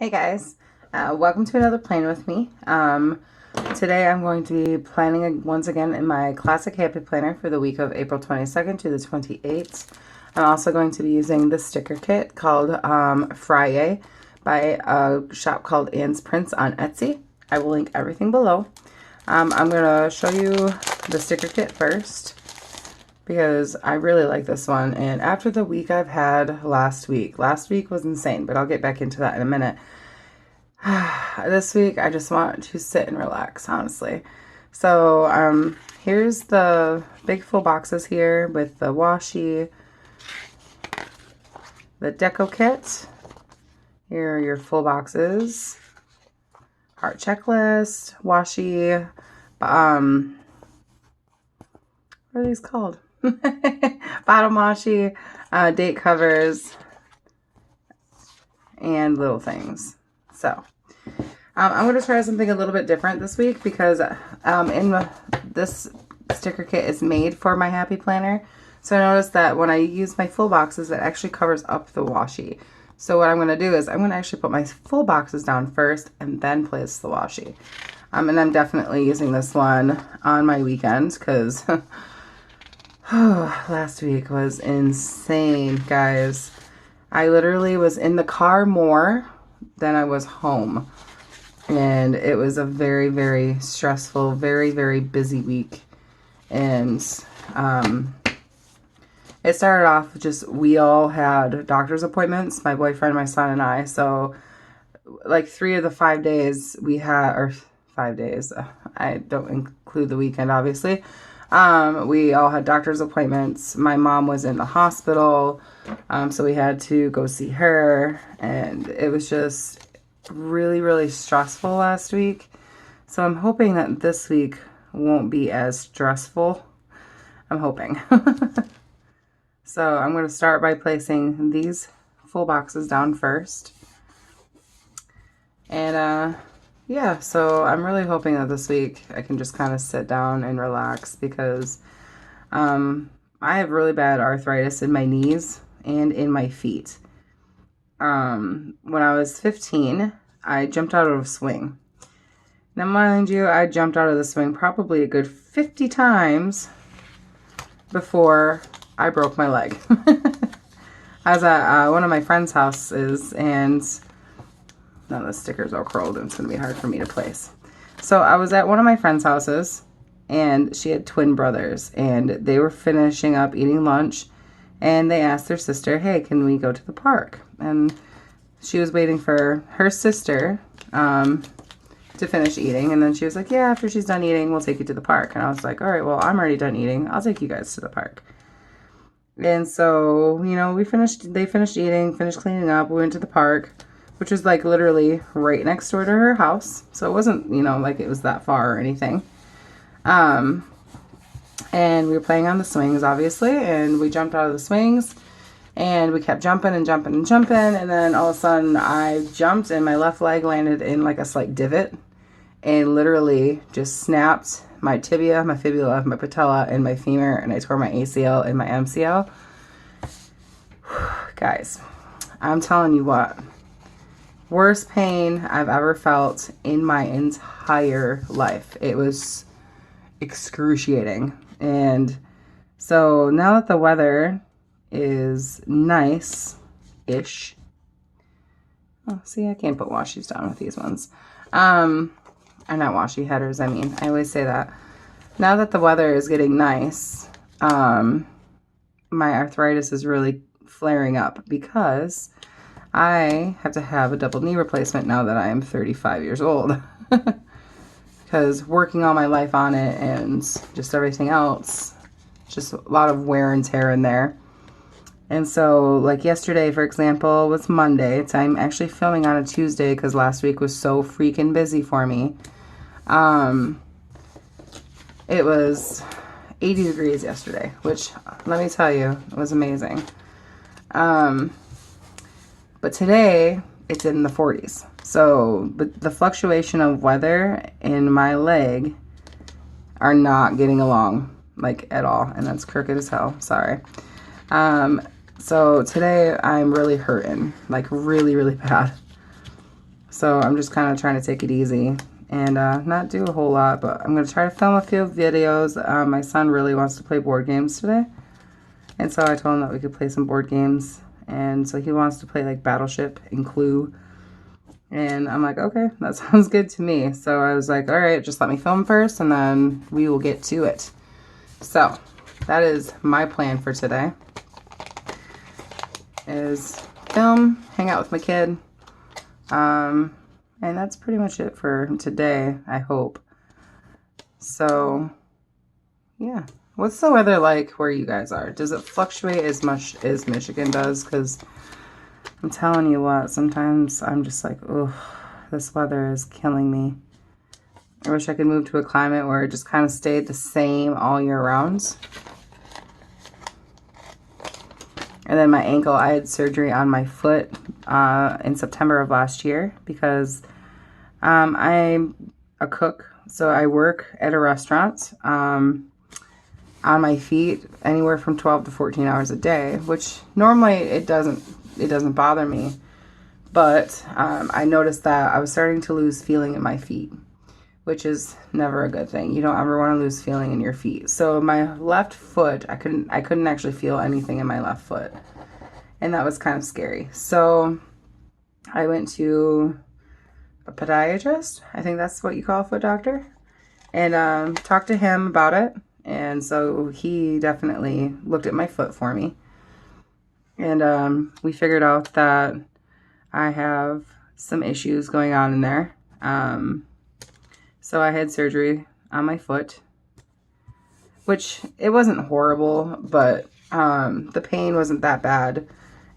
Hey guys, welcome to another plan with me. Today I'm going to be planning once again in my classic happy planner for the week of April 22nd to the 28th. I'm also going to be using this sticker kit called Friday by a shop called ANNprints on Etsy. I will link everything below. I'm going to show you the sticker kit first because I really like this one, and after the week I've had last week was insane, but I'll get back into that in a minute. This week I just want to sit and relax, honestly. So here's the big full boxes here with the washi, the deco kit. Here are your full boxes, heart checklist, washi, what are these called? Bottom washi, date covers, and little things. So I'm going to try something a little bit different this week because this sticker kit is made for my happy planner. So I noticed that when I use my full boxes, it actually covers up the washi. So what I'm going to do is I'm going to actually put my full boxes down first and then place the washi. And I'm definitely using this one on my weekends because last week was insane, guys. I literally was in the car more than I was home. And it was a very, very stressful, very, very busy week. And it started off just, we all had doctor's appointments, my boyfriend, my son, and I. So like 3 of the 5 days we had, or 5 days, I don't include the weekend, obviously. We all had doctor's appointments. My mom was in the hospital, so we had to go see her, and it was just really, really stressful last week. So I'm hoping that this week won't be as stressful. I'm hoping. So I'm going to start by placing these full boxes down first. And yeah, so I'm really hoping that this week I can just kind of sit down and relax because I have really bad arthritis in my knees and in my feet. When I was 15, I jumped out of a swing. Now, mind you, I jumped out of the swing probably a good 50 times before I broke my leg. I was at one of my friend's houses, and none of the stickers are curled, and it's going to be hard for me to place. So I was at one of my friend's houses, and she had twin brothers, and they were finishing up eating lunch, and they asked their sister, hey, can we go to the park? And she was waiting for her sister to finish eating, and then she was like, yeah, after she's done eating, we'll take you to the park. And I was like, all right, well, I'm already done eating. I'll take you guys to the park. And so, you know, they finished eating, finished cleaning up, we went to the park, which was like literally right next door to her house. So it wasn't, you know, like it was that far or anything. And we were playing on the swings, obviously, and we jumped out of the swings, and we kept jumping and jumping and jumping, and then all of a sudden I jumped and my left leg landed in like a slight divot and literally just snapped my tibia, my fibula, my patella, and my femur, and I tore my ACL and my MCL. Guys, I'm telling you what, worst pain I've ever felt in my entire life. It was excruciating. And so now that the weather is nice-ish. Oh, see, I can't put washies down with these ones. Or not washi headers, I mean. I always say that. Now that the weather is getting nice, my arthritis is really flaring up because I have to have a double knee replacement now that I am 35 years old. Because working all my life on it and just everything else, just a lot of wear and tear in there. And so, like yesterday, for example, was Monday. I'm actually filming on a Tuesday because last week was so freaking busy for me. It was 80 degrees yesterday, which, let me tell you, was amazing. But today, it's in the 40s. So, but the fluctuation of weather in my leg are not getting along, like, at all. And that's crooked as hell. Sorry. So today I'm really hurting, like really, really bad. So I'm just kind of trying to take it easy and not do a whole lot, but I'm going to try to film a few videos. My son really wants to play board games today. And so I told him that we could play some board games. And so he wants to play like Battleship and Clue. And I'm like, okay, that sounds good to me. So I was like, all right, just let me film first and then we will get to it. So that is my plan for today. Is film, hang out with my kid. And that's pretty much it for today, I hope. So, yeah. What's the weather like where you guys are? Does it fluctuate as much as Michigan does? Because I'm telling you what, sometimes I'm just like, oh, this weather is killing me. I wish I could move to a climate where it just kind of stayed the same all year round. And then my ankle, I had surgery on my foot in September of last year because I'm a cook. So I work at a restaurant on my feet anywhere from 12 to 14 hours a day, which normally it doesn't bother me. But I noticed that I was starting to lose feeling in my feet, which is never a good thing. You don't ever want to lose feeling in your feet. So my left foot, I couldn't actually feel anything in my left foot. And that was kind of scary. So I went to a podiatrist. I think that's what you call a foot doctor. And talked to him about it. And so he definitely looked at my foot for me. And we figured out that I have some issues going on in there. So I had surgery on my foot, which it wasn't horrible, but the pain wasn't that bad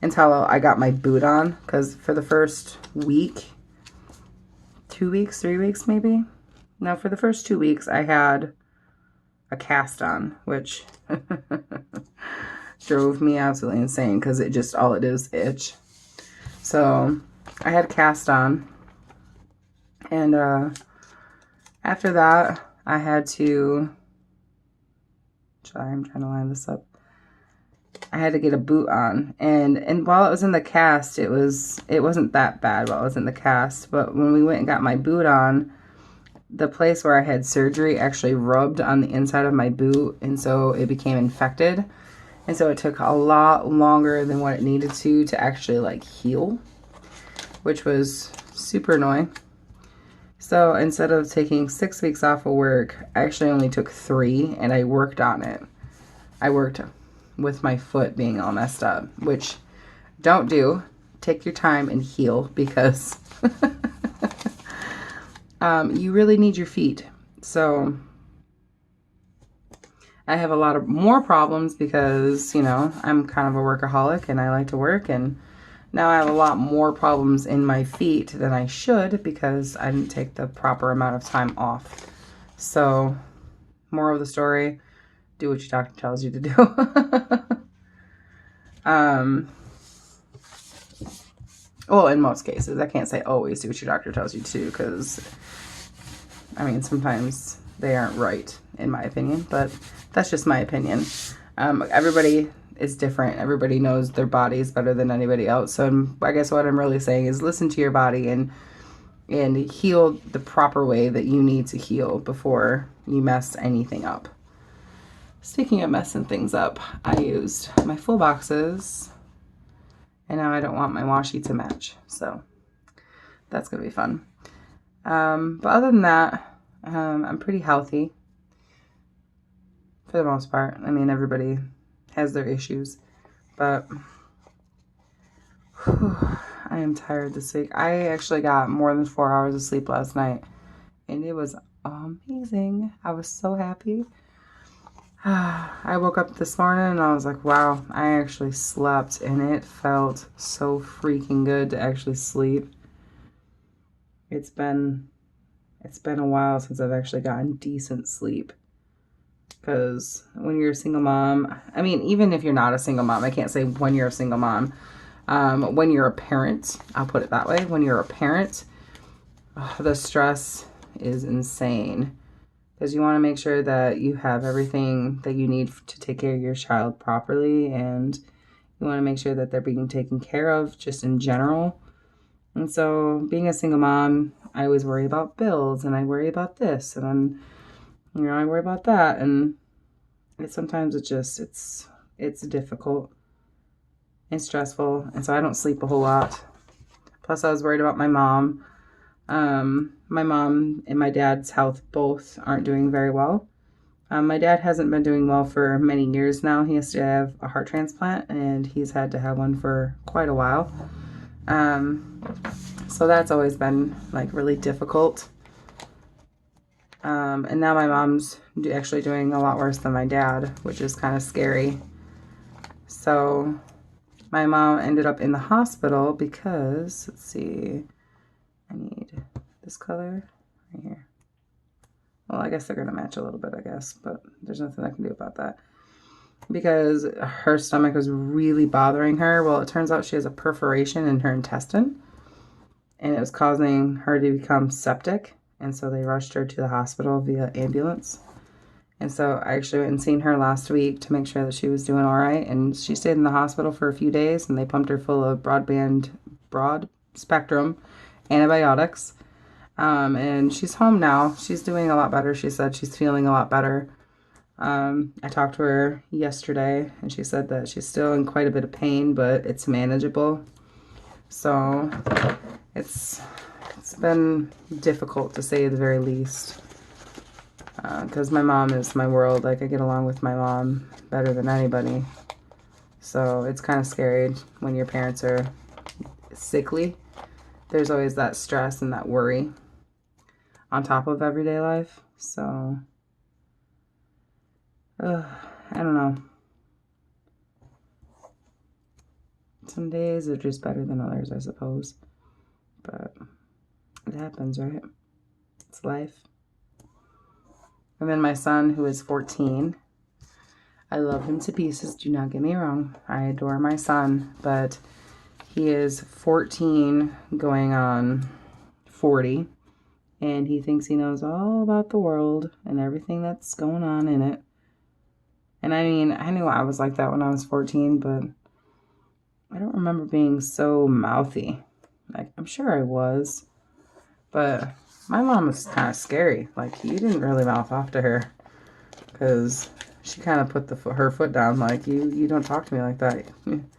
until I got my boot on, because for the first week, 2 weeks, 3 weeks maybe? No, for the first 2 weeks I had a cast on, which drove me absolutely insane because all it is itch. So I had cast on, and after that I had to, I'm trying to line this up. I had to get a boot on, and while it was in the cast, it wasn't that bad while it was in the cast, but when we went and got my boot on, the place where I had surgery actually rubbed on the inside of my boot, and so it became infected, and so it took a lot longer than what it needed to actually like heal, which was super annoying. So instead of taking 6 weeks off of work, I actually only took 3, and I worked on it. I worked with my foot being all messed up, which don't do. Take your time and heal, because you really need your feet. So I have a lot of more problems because, you know, I'm kind of a workaholic and I like to work, and now I have a lot more problems in my feet than I should because I didn't take the proper amount of time off. So, moral of the story, do what your doctor tells you to do. Well, in most cases. I can't say always do what your doctor tells you to, because, I mean, sometimes they aren't right, in my opinion, but that's just my opinion. Everybody is different. Everybody knows their bodies better than anybody else. So I guess what I'm really saying is listen to your body and heal the proper way that you need to heal before you mess anything up. Speaking of messing things up, I used my full boxes, and now I don't want my washi to match. So that's going to be fun. But other than that, I'm pretty healthy for the most part. I mean, everybody has their issues, but I am tired this week. I actually got more than 4 hours of sleep last night, and it was amazing. I was so happy. I woke up this morning and I was like, wow, I actually slept, and it felt so freaking good to actually sleep. It's been a while since I've actually gotten decent sleep. Because when you're a single mom, I mean, even if you're not a single mom, I can't say when you're a single mom. When you're a parent, I'll put it that way. When you're a parent, the stress is insane. Because you want to make sure that you have everything that you need to take care of your child properly. And you want to make sure that they're being taken care of just in general. And so being a single mom, I always worry about bills and I worry about this and then, I worry about that. And sometimes it's difficult and stressful. And so I don't sleep a whole lot. Plus I was worried about my mom. My mom and my dad's health both aren't doing very well. My dad hasn't been doing well for many years now. He has to have a heart transplant, and he's had to have one for quite a while. So that's always been like really difficult. And now my mom's actually doing a lot worse than my dad, which is kind of scary. So my mom ended up in the hospital because, let's see, I need this color right here. Well, I guess they're going to match a little bit, I guess, but there's nothing I can do about that. Because her stomach was really bothering her. Well, it turns out she has a perforation in her intestine, and it was causing her to become septic. And so they rushed her to the hospital via ambulance. And so I actually went and seen her last week to make sure that she was doing all right. And she stayed in the hospital for a few days, and they pumped her full of broad spectrum antibiotics. And she's home now. She's doing a lot better. She said she's feeling a lot better. I talked to her yesterday, and she said that she's still in quite a bit of pain, but it's manageable. So it's been difficult, to say the very least, because my mom is my world. Like, I get along with my mom better than anybody. So it's kind of scary when your parents are sickly. There's always that stress and that worry on top of everyday life. So, I don't know. Some days are just better than others, I suppose. But it happens, right? It's life. And then my son, who is 14, I love him to pieces. Do not get me wrong. I adore my son, but he is 14 going on 40. And he thinks he knows all about the world and everything that's going on in it. And I mean, I knew I was like that when I was 14, but I don't remember being so mouthy. Like, I'm sure I was. But my mom was kind of scary. Like, you didn't really mouth off to her. Because she kind of put her foot down. Like, you don't talk to me like that. And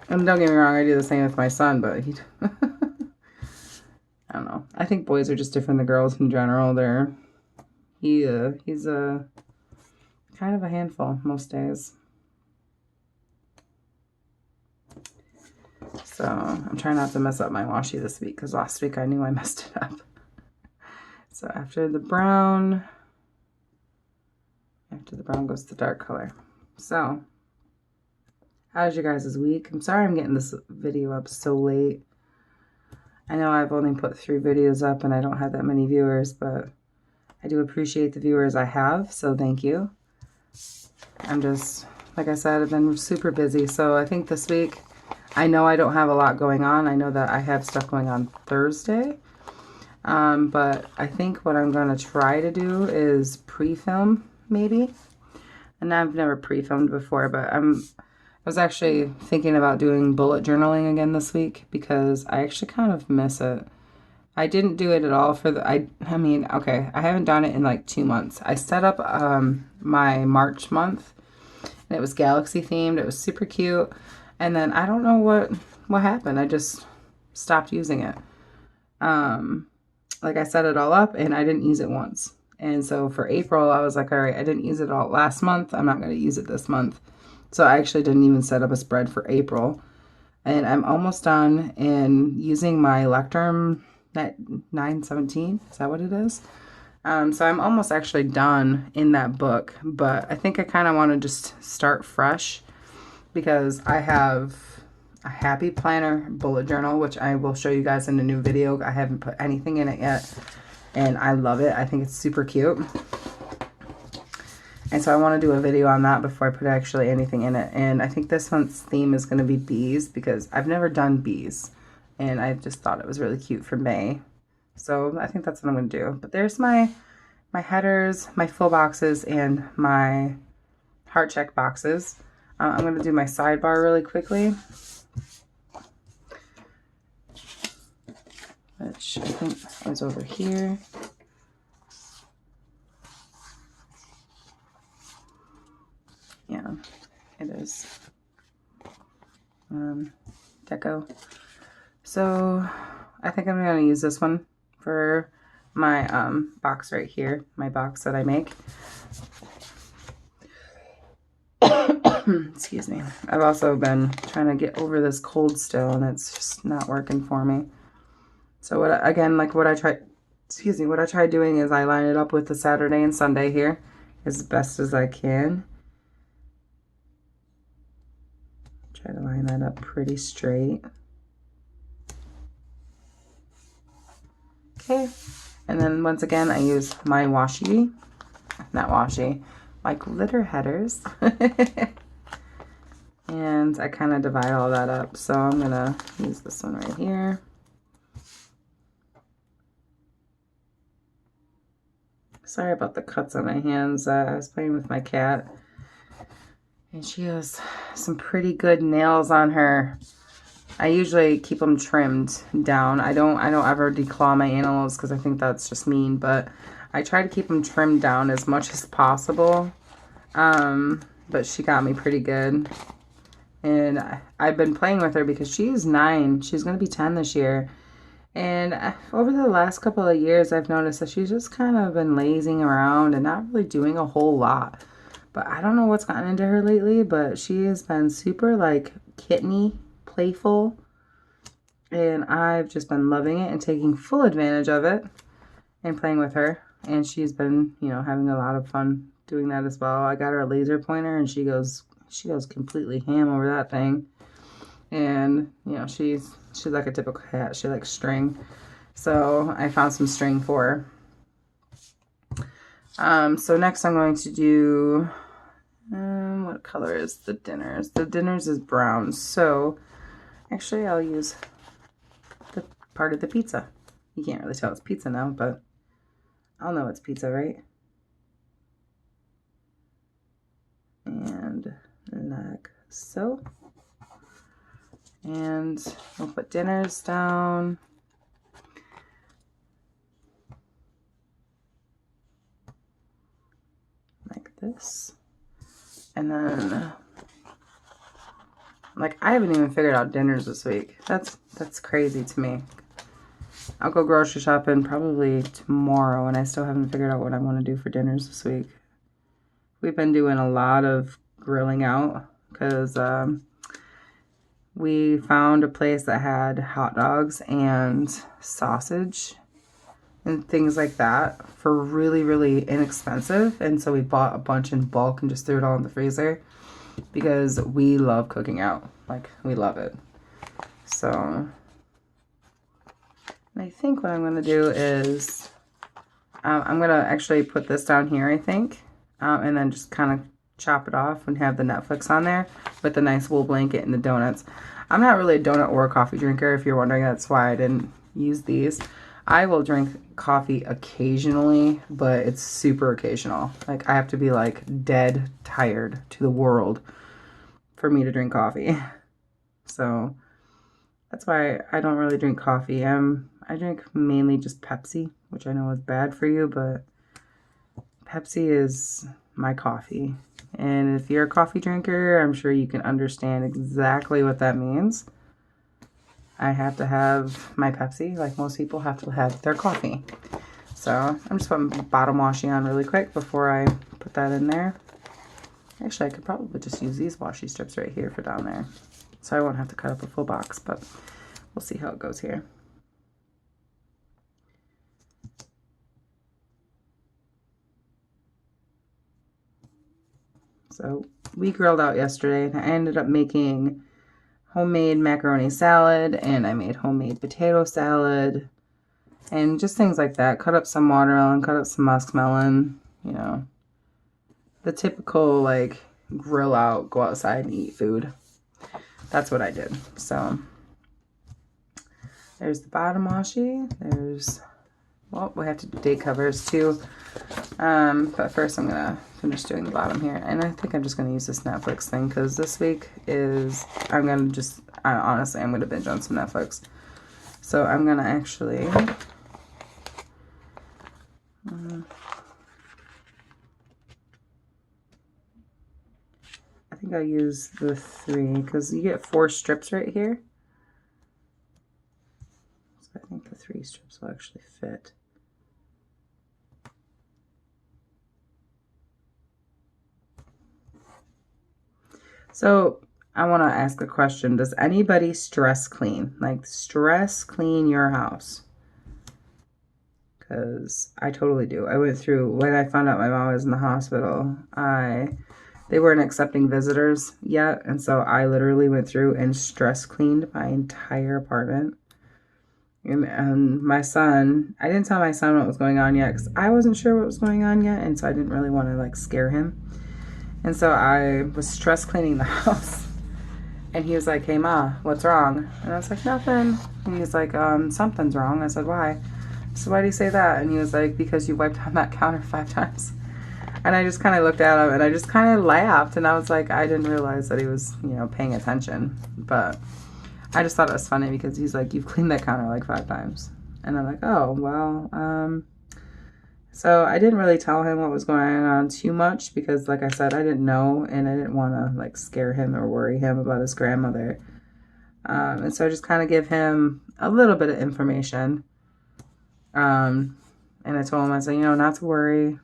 don't get me wrong, I do the same with my son, but he... I don't know. I think boys are just different than girls in general. He's a kind of a handful most days. So I'm trying not to mess up my washi this week, because last week I knew I messed it up. So after the brown goes the dark color. So how's your guys' week? I'm sorry I'm getting this video up so late. I know I've only put 3 videos up and I don't have that many viewers, but I do appreciate the viewers I have, so thank you. I'm just, like I said, I've been super busy, so I think this week, I know I don't have a lot going on. I know that I have stuff going on Thursday, but I think what I'm going to try to do is pre-film, maybe. And I've never pre-filmed before, but I was actually thinking about doing bullet journaling again this week, because I actually kind of miss it. I didn't do it at all for I mean, okay, I haven't done it in like 2 months. I set up my March month, and it was galaxy themed. It was super cute. And then I don't know what happened. I just stopped using it. Like, I set it all up and I didn't use it once. And so for April, I was like, all right, I didn't use it all last month. I'm not going to use it this month. So I actually didn't even set up a spread for April. And I'm almost done in using my Lectern 917. Is that what it is? So I'm almost actually done in that book. But I think I kind of want to just start fresh, because I have a Happy Planner bullet journal, which I will show you guys in a new video. I haven't put anything in it yet, and I love it. I think it's super cute. And so I want to do a video on that before I put actually anything in it. And I think this month's theme is going to be bees, because I've never done bees, and I just thought it was really cute for May. So I think that's what I'm going to do. But there's my headers, my full boxes, and my heart check boxes. I'm going to do my sidebar really quickly. which I think was over here. Yeah, it is. Deco. So I think I'm going to use this one for my box right here, my box that I make. Excuse me. I've also been trying to get over this cold still, and it's just not working for me. So what I tried doing is I line it up with the Saturday and Sunday here as best as I can. Try to line that up pretty straight. Okay, and then once again I use my my glitter headers. And I kind of divide all that up. So I'm gonna use this one right here. Sorry about the cuts on my hands. I was playing with my cat, and she has some pretty good nails on her. I usually keep them trimmed down. I don't ever declaw my animals because I think that's just mean, but I try to keep them trimmed down as much as possible. But she got me pretty good. And I've been playing with her because she's 9. She's going to be 10 this year. And over the last couple of years, I've noticed that she's just kind of been lazing around and not really doing a whole lot. But I don't know what's gotten into her lately, but she has been super like kitteny, playful. And I've just been loving it and taking full advantage of it and playing with her. And she's been, you know, having a lot of fun doing that as well. I got her a laser pointer, and she goes completely ham over that thing. And you know, she's like a typical cat. She likes string, so I found some string for her. So next I'm going to do what color is the dinners? The dinners is brown, so actually I'll use the part of the pizza. You can't really tell it's pizza now, but I'll know it's pizza, right? And like so. And we'll put dinners down. Like this. And then, like, I haven't even figured out dinners this week. That's crazy to me. I'll go grocery shopping probably tomorrow, and I still haven't figured out what I want to do for dinners this week. We've been doing a lot of grilling out because we found a place that had hot dogs and sausage and things like that for really, really inexpensive. And so we bought a bunch in bulk and just threw it all in the freezer because we love cooking out. Like, we love it. So I think what I'm going to do is I'm going to actually put this down here, I think, and then just kind of chop it off and have the Netflix on there with the nice wool blanket and the donuts. I'm not really a donut or a coffee drinker, if you're wondering. That's why I didn't use these. I will drink coffee occasionally, but it's super occasional. Like, I have to be like dead tired to the world for me to drink coffee. So that's why I don't really drink coffee. I drink mainly just Pepsi, which I know is bad for you, but Pepsi is my coffee. And if you're a coffee drinker, I'm sure you can understand exactly what that means. I have to have my Pepsi, like most people have to have their coffee. So I'm just putting bottom washi on really quick before I put that in there. Actually, I could probably just use these washi strips right here for down there. So I won't have to cut up a full box, but we'll see how it goes here. So we grilled out yesterday, and I ended up making homemade macaroni salad, and I made homemade potato salad, and just things like that. Cut up some watermelon, cut up some muskmelon, you know, the typical like grill out, go outside and eat food. That's what I did. So there's the bottom washi. There's, well, we have to do date covers too. But first I'm gonna finish doing the bottom here, and I think I'm just gonna use this Netflix thing because this week is honestly I'm gonna binge on some Netflix. So I'm going to actually... I think I'll use the 3 because you get 4 strips right here. So I think the 3 strips will actually fit. So I want to ask a question. Does anybody stress clean? Like stress clean your house? Because I totally do. I went through, when I found out my mom was in the hospital, they weren't accepting visitors yet. And so I literally went through and stress cleaned my entire apartment. And my son, I didn't tell my son what was going on yet because I wasn't sure what was going on yet. And so I didn't really want to like scare him. And so I was stress cleaning the house. And he was like, "Hey, Ma, what's wrong?" And I was like, "Nothing." And he was like, "Something's wrong." I said, "Why?" So why do you say that? And he was like, "Because you wiped on that counter 5 times. And I just kind of looked at him and I just kind of laughed. And I was like, I didn't realize that he was, you know, paying attention. But I just thought it was funny because he's like, "You've cleaned that counter like 5 times. And I'm like, "Oh, well, so I didn't really tell him what was going on too much because, like I said, I didn't know and I didn't want to like scare him or worry him about his grandmother. And so I just kind of give him a little bit of information. And I told him, I said, you know, not to worry.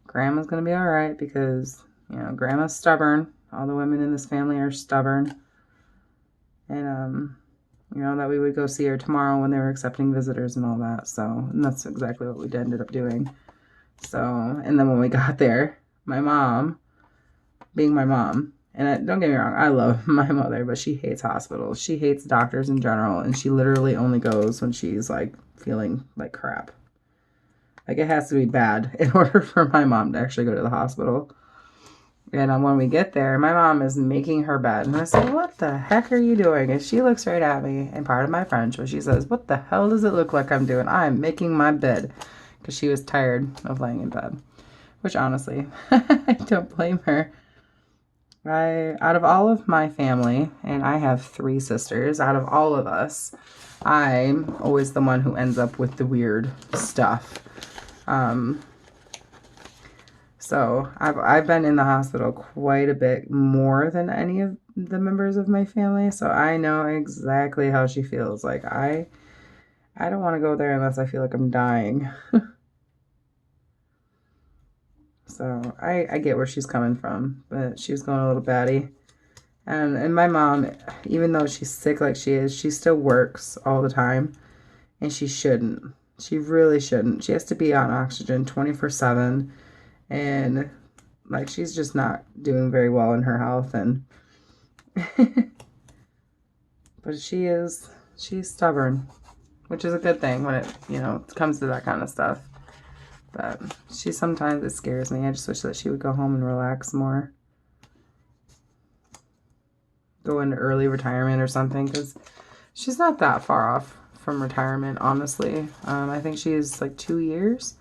Grandma's going to be all right because, you know, Grandma's stubborn. All the women in this family are stubborn. And, you know, that we would go see her tomorrow when they were accepting visitors and all that. So, and that's exactly what we ended up doing. So, and then when we got there, my mom, being my mom, and don't get me wrong, I love my mother, but she hates hospitals. She hates doctors in general, and she literally only goes when she's, like, feeling like crap. Like, it has to be bad in order for my mom to actually go to the hospital. And when we get there, my mom is making her bed. And I said, "What the heck are you doing?" And she looks right at me, and part of my French, but she says, "What the hell does it look like I'm doing? I'm making my bed." Because she was tired of laying in bed. Which, honestly, I don't blame her. Out of all of my family, and I have 3 sisters, out of all of us, I'm always the one who ends up with the weird stuff. So I've been in the hospital quite a bit more than any of the members of my family. So I know exactly how she feels. Like I don't want to go there unless I feel like I'm dying. So I get where she's coming from, but she was going a little batty. And my mom, even though she's sick like she is, she still works all the time. And she shouldn't. She really shouldn't. She has to be on oxygen 24/7. And like she's just not doing very well in her health. And but she's stubborn, which is a good thing when it, you know, comes to that kind of stuff. But sometimes it scares me. I just wish that she would go home and relax more. Go into early retirement or something, because she's not that far off from retirement, honestly. I think she's like 2 years,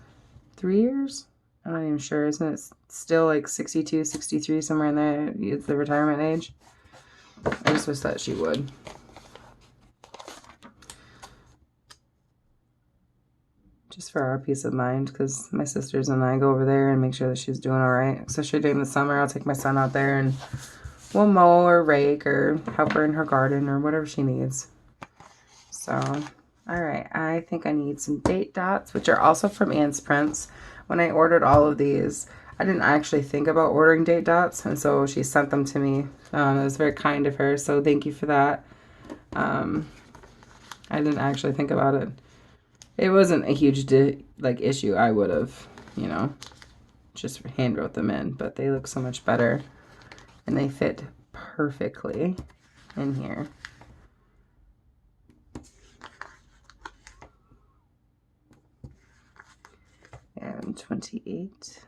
3 years. I'm not even sure. Isn't it still like 62, 63, somewhere in there? It's the retirement age. I just wish that she would. Just for our peace of mind, because my sisters and I go over there and make sure that she's doing all right. Especially during the summer, I'll take my son out there and we'll mow or rake or help her in her garden or whatever she needs. So, all right. I think I need some date dots, which are also from ANNprints. When I ordered all of these, I didn't actually think about ordering date dots, and so she sent them to me. It was very kind of her, so thank you for that. I didn't actually think about it. It wasn't a huge issue. I would have, you know, just hand wrote them in, but they look so much better, and they fit perfectly in here. And 28,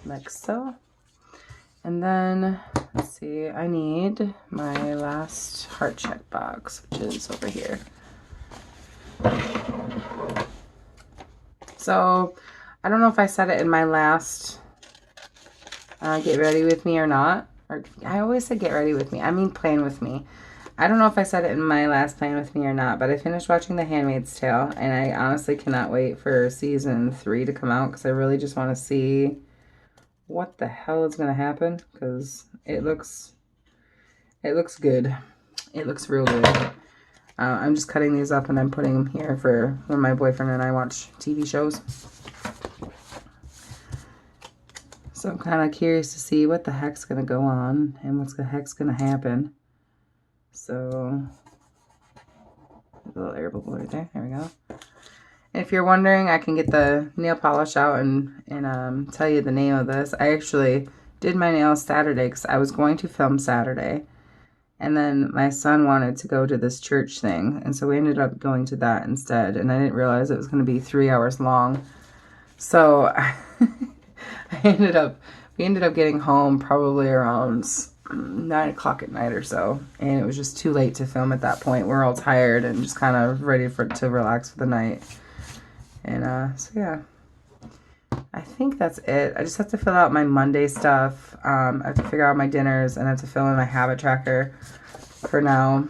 like so. And then, let's see, I need my last heart check box, which is over here. So, I don't know if I said it in my last get ready with me or not. Or I always say get ready with me. I mean plan with me. I don't know if I said it in my last Plan With Me or not, but I finished watching The Handmaid's Tale, and I honestly cannot wait for season 3 to come out because I really just want to see what the hell is going to happen because it looks good. It looks real good. I'm just cutting these up and I'm putting them here for when my boyfriend and I watch TV shows. So I'm kind of curious to see what the heck's going to go on and what the heck's going to happen. So, a little air bubble right there. There we go. And if you're wondering, I can get the nail polish out and tell you the name of this. I actually did my nails Saturday because I was going to film Saturday. And then my son wanted to go to this church thing. And so we ended up going to that instead. And I didn't realize it was going to be 3 hours long. So we ended up getting home probably around 9 o'clock at night or so. And it was just too late to film at that point. We're all tired and just kind of ready to relax for the night. And so yeah. I think that's it. I just have to fill out my Monday stuff. I have to figure out my dinners and I have to fill in my habit tracker for now.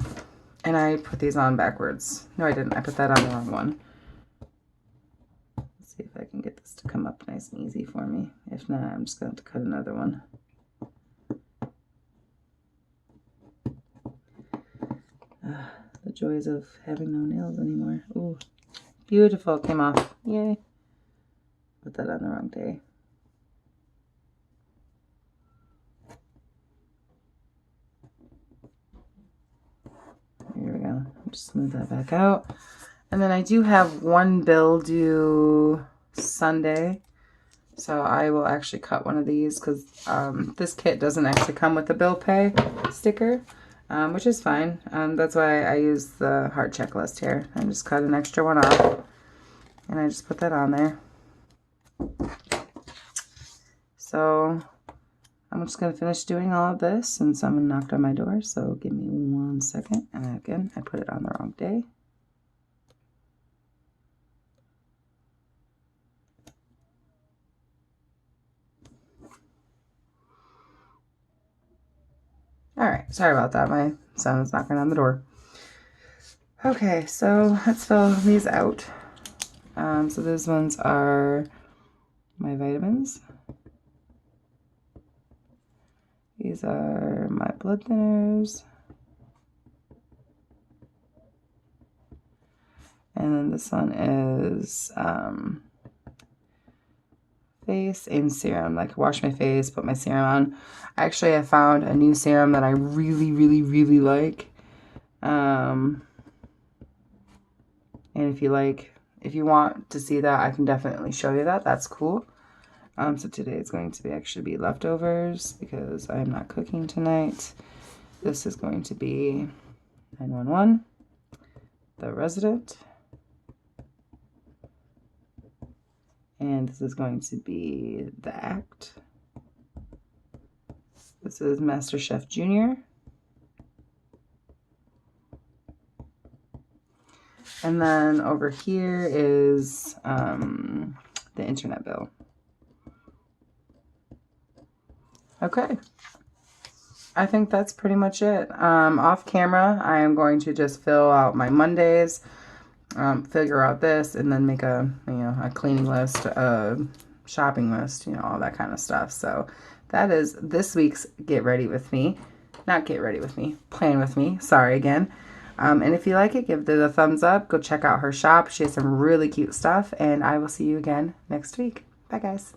And I put these on backwards. No, I didn't. I put that on the wrong one. Let's see if I can get this to come up nice and easy for me. If not, I'm just going to have to cut another one. The joys of having no nails anymore. Ooh, beautiful. Came off. Yay. Put that on the wrong day. Here we go. Just smooth that back out. And then I do have one bill due Sunday. So I will actually cut one of these because this kit doesn't actually come with the bill pay sticker, which is fine. That's why I use the heart checklist here. I just cut an extra one off and I just put that on there. So I'm just going to finish doing all of this and someone knocked on my door. So give me 1 second. And again, I put it on the wrong day. All right. Sorry about that. My son was knocking on the door. Okay. So let's fill these out. So those ones are my vitamins. These are my blood thinners. And then this one is face and serum. Like wash my face, put my serum on. Actually, I found a new serum that I really, really, really like. And if you want to see that, I can definitely show you that. That's cool. So today is going to actually be leftovers because I'm not cooking tonight. This is going to be 911, The Resident, and this is going to be The Act. This is Master Chef Junior. And then over here is the internet bill. Okay, I think that's pretty much it. Off camera, I am going to just fill out my Mondays, figure out this, and then make a cleaning list, a shopping list, all that kind of stuff. So that is this week's Get Ready With Me. Not Get Ready With Me, Plan With Me. Sorry again. And if you like it, give it a thumbs up. Go check out her shop. She has some really cute stuff, and I will see you again next week. Bye, guys.